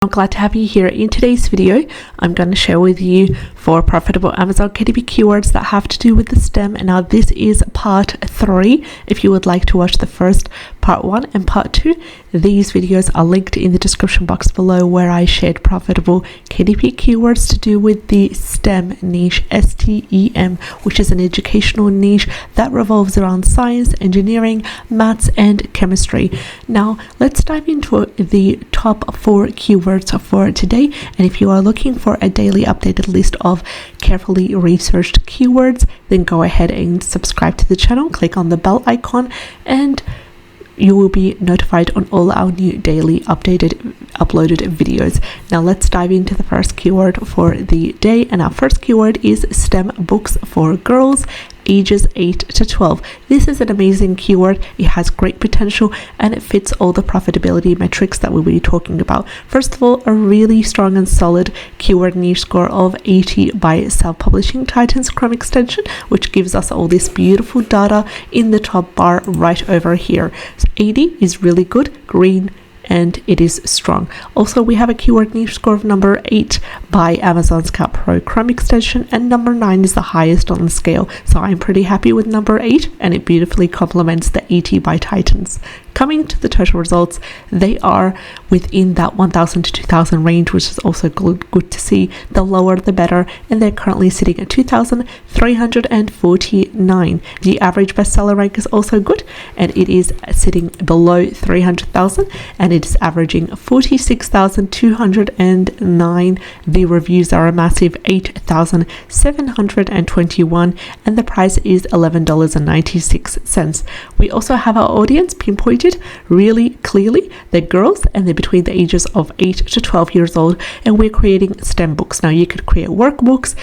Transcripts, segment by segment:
I'm glad to have you here. In today's video, I'm going to share with you 4 profitable Amazon KDP keywords that have to do with the STEM. And now this is part 3. If you would like to watch the first part 1 and part 2, these videos are linked in the description box below, where I shared profitable KDP keywords to do with the STEM niche, STEM, which is an educational niche that revolves around science, engineering, maths, and chemistry. Now, let's dive into the top 4 keywords for today. And if you are looking for a daily updated list of carefully researched keywords, then go ahead and subscribe to the channel, click on the bell icon, and you will be notified on all our new daily uploaded videos. Now let's dive into the first keyword for the day, and our first keyword is STEM books for girls ages 8 to 12. This is an amazing keyword. It has great potential and it fits all the profitability metrics that we'll be talking about. First of all, a really strong and solid keyword niche score of 80 by self-publishing Titans Chrome extension, which gives us all this beautiful data in the top bar right over here. So 80 is really good, green, and it is strong. Also, we have a keyword niche score of number 8 by Amazon Scout Pro Chrome extension, and number 9 is the highest on the scale. So I'm pretty happy with number 8, and it beautifully complements the 80 by Titans. Coming to the total results, they are within that 1,000 to 2,000 range, which is also good to see. The lower the better, and they're currently sitting at 2,349. The average bestseller rank is also good, and it is sitting below 300,000, and it is averaging 46,209. The reviews are a massive 8,721, and the price is $11.96. We also have our audience pinpointed really clearly. They're girls and they're between the ages of 8 to 12 years old, and we're creating STEM books. Now you could create workbooks,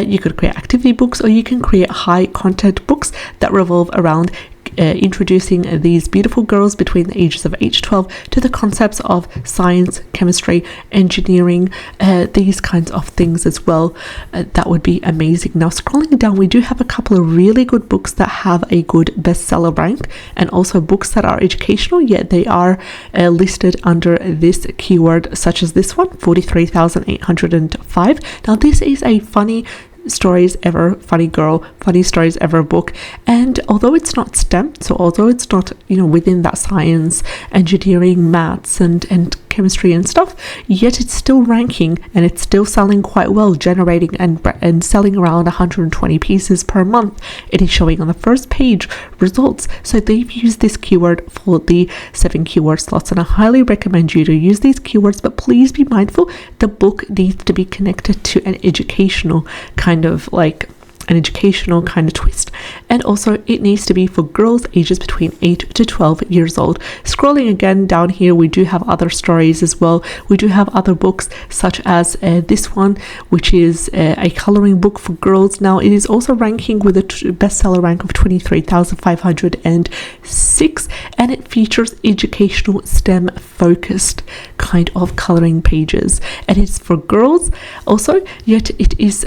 you could create activity books, or you can create high content books that revolve around introducing these beautiful girls between the ages of 8 to 12 to the concepts of science, chemistry, engineering, these kinds of things as well. That would be amazing. Now, scrolling down, we do have a couple of really good books that have a good bestseller rank, and also books that are educational, yet they are listed under this keyword, such as this one, 43,805. Now, this is a funny stories ever book, and although it's not STEM, so although it's not within that science, engineering, maths, and chemistry and stuff, yet it's still ranking and it's still selling quite well, generating and selling around 120 pieces per month. It is showing on the first page results. So they've used this keyword for the 7 keyword slots, and I highly recommend you to use these keywords, but please be mindful the book needs to be connected to an educational kind of twist, and also it needs to be for girls ages between 8 to 12 years old. Scrolling again down here, we do have other stories as well. We do have other books such as this one, which is a coloring book for girls. Now it is also ranking with a bestseller rank of 23,506, and it features educational STEM focused kind of coloring pages, and it's for girls also, yet it is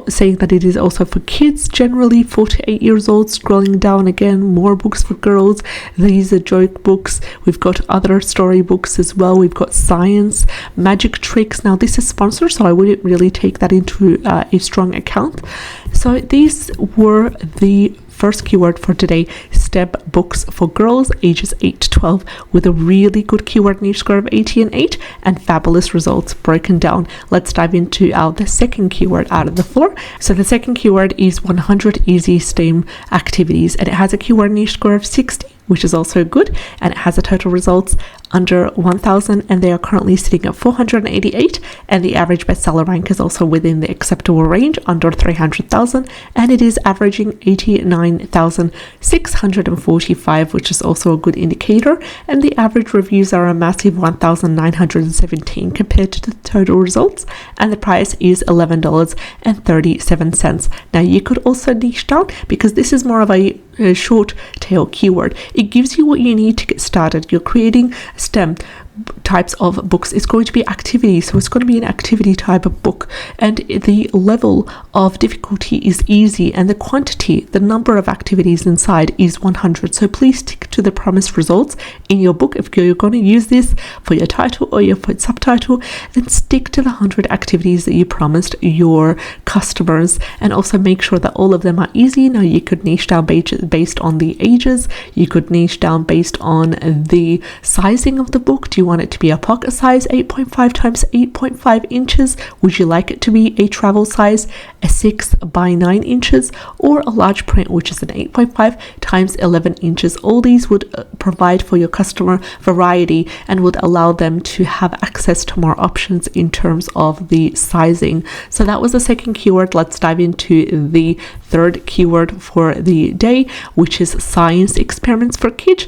saying that it is also for kids generally 4 to 8 years old. Scrolling down again, more books for girls. These are joke books. We've got other story books as well. We've got science, magic tricks. Now this is sponsored, so I wouldn't really take that into a strong account. So these were the first keyword for today, STEM books for girls ages 8 to 12, with a really good keyword niche score of 80 and 8, and fabulous results broken down. Let's dive into the second keyword out of the 4. So the second keyword is 100 easy STEM activities, and it has a keyword niche score of 60, which is also good, and it has a total results under 1,000, and they are currently sitting at 488, and the average bestseller rank is also within the acceptable range, under 300,000, and it is averaging 89,645, which is also a good indicator, and the average reviews are a massive 1,917 compared to the total results, and the price is $11.37. Now you could also niche down, because this is more of a short tail keyword. It gives you what you need to get started. You're creating STEM types of books is going to be activity. So it's going to be an activity type of book, and the level of difficulty is easy, and the quantity, the number of activities inside is 100. So please stick to the promised results in your book. If you're going to use this for your title or your subtitle, then stick to the 100 activities that you promised your customers, and also make sure that all of them are easy. Now you could niche down based on the ages, you could niche down based on the sizing of the book. Do you want it to be a pocket size, 8.5 times 8.5 inches? Would you like it to be a travel size, a 6 by 9 inches, or a large print, which is an 8.5 times 11 inches? All these would provide for your customer variety and would allow them to have access to more options in terms of the sizing. So that was the second keyword. Let's dive into the third keyword for the day, which is science experiments for kids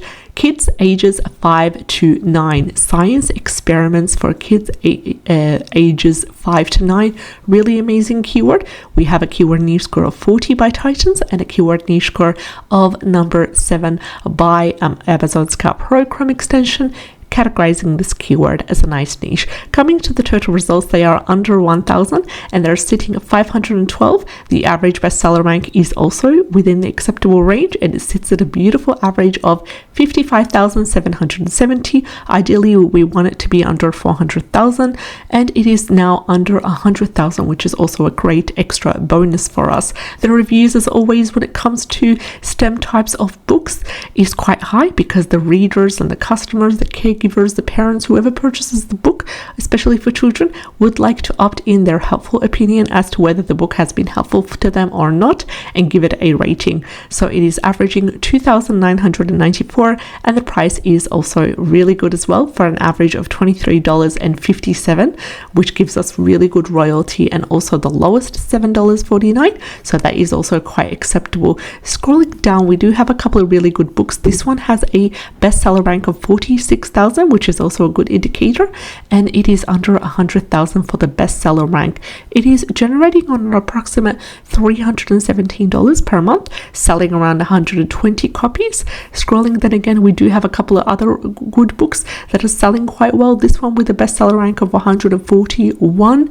ages 5 to 9. Science experiments for kids ages 5 to 9. Really amazing keyword. We have a keyword niche score of 40 by Titans and a keyword niche score of number 7 by Amazon Scout Pro Chrome extension, categorizing this keyword as a nice niche. Coming to the total results, they are under 1,000 and they're sitting at 512. The average bestseller rank is also within the acceptable range, and it sits at a beautiful average of 55,770. Ideally, we want it to be under 400,000, and it is now under 100,000, which is also a great extra bonus for us. The reviews, as always, when it comes to STEM types of books, is quite high because the readers and the customers, the caregivers, the parents, whoever purchases the book, especially for children, would like to opt in their helpful opinion as to whether the book has been helpful to them or not and give it a rating. So it is averaging 2,994, and the price is also really good as well, for an average of $23.57, which gives us really good royalty, and also the lowest $7.49. So that is also quite acceptable. Scrolling down, we do have a couple of really good books. This one has a bestseller rank of 46,000, which is also a good indicator, and it is under 100,000 for the bestseller rank. It is generating on an approximate $317 per month, selling around 120 copies. Scrolling then again, we do have a couple of other good books that are selling quite well. This one with a bestseller rank of 141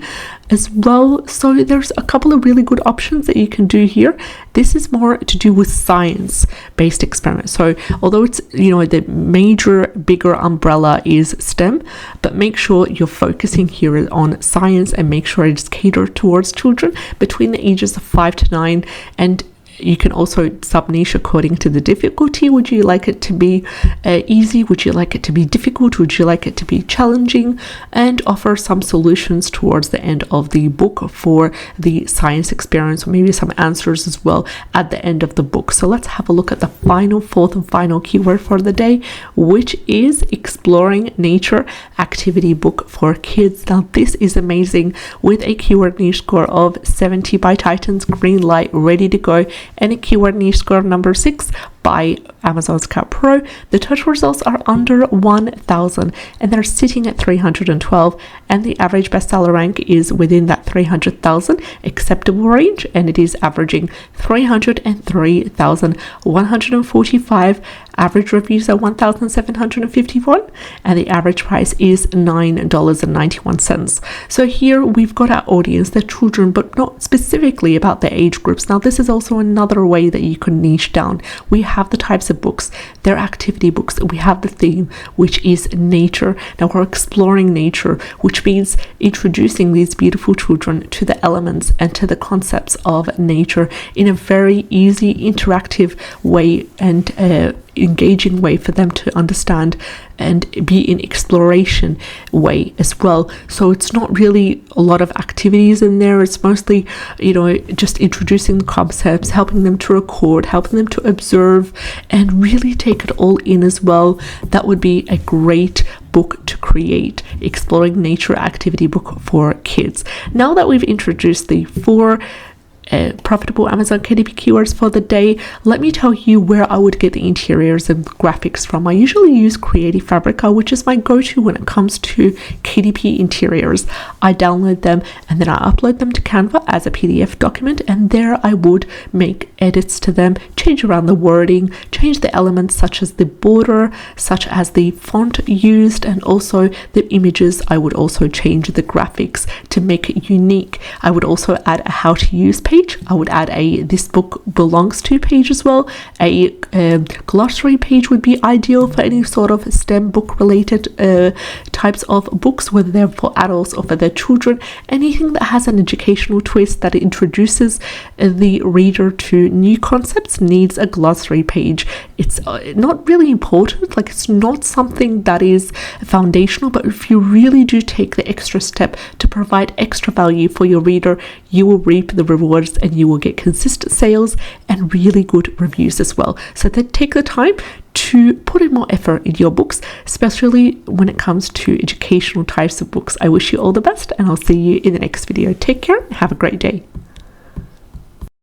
as well. So there's a couple of really good options that you can do here. This is more to do with science-based experiments. So although it's, the major, bigger umbrella is STEM, but make sure you're focusing here on science and make sure it's catered towards children between the ages of 5 to 9. And you can also sub-niche according to the difficulty. Would you like it to be easy? Would you like it to be difficult? Would you like it to be challenging? And offer some solutions towards the end of the book for the science experiments, or maybe some answers as well at the end of the book. So let's have a look at the fourth and final keyword for the day, which is exploring nature activity book for kids. Now this is amazing, with a keyword niche score of 70 by Titans, green light, ready to go, and a keyword niche score number 6 by Amazon Scout Pro. The total results are under 1,000 and they're sitting at 312, and the average bestseller rank is within that 300,000 acceptable range, and it is averaging 303,145. Average reviews are 1,751, and the average price is $9.91. So here we've got our audience, the children, but not specifically about the age groups. Now this is also another way that you can niche down. We have the types of books, they're activity books. We have the theme, which is nature. Now we're exploring nature, which means introducing these beautiful children to the elements and to the concepts of nature in a very easy, interactive way and engaging way for them to understand and be in exploration way as well. So it's not really a lot of activities in there. It's mostly, just introducing the concepts, helping them to record, helping them to observe, and really take it all in as well. That would be a great book to create, exploring nature activity book for kids. Now that we've introduced the 4 profitable Amazon KDP keywords for the day, let me tell you where I would get the interiors and graphics from. I usually use Creative Fabrica, which is my go-to when it comes to KDP interiors. I download them and then I upload them to Canva as a PDF document, and there I would make edits to them, change around the wording, change the elements such as the border, such as the font used, and also the images. I would also change the graphics to make it unique. I would also add a how to use page. I would add a this book belongs to page as well. A glossary page would be ideal for any sort of STEM book related types of books, whether they're for adults or for their children. Anything that has an educational twist that introduces the reader to new concepts needs a glossary page. It's not really important, like it's not something that is foundational, but if you really do take the extra step to provide extra value for your reader, you will reap the rewards and you will get consistent sales and really good reviews as well. So take the time to put in more effort in your books, especially when it comes to educational types of books. I wish you all the best, and I'll see you in the next video. Take care and have a great day.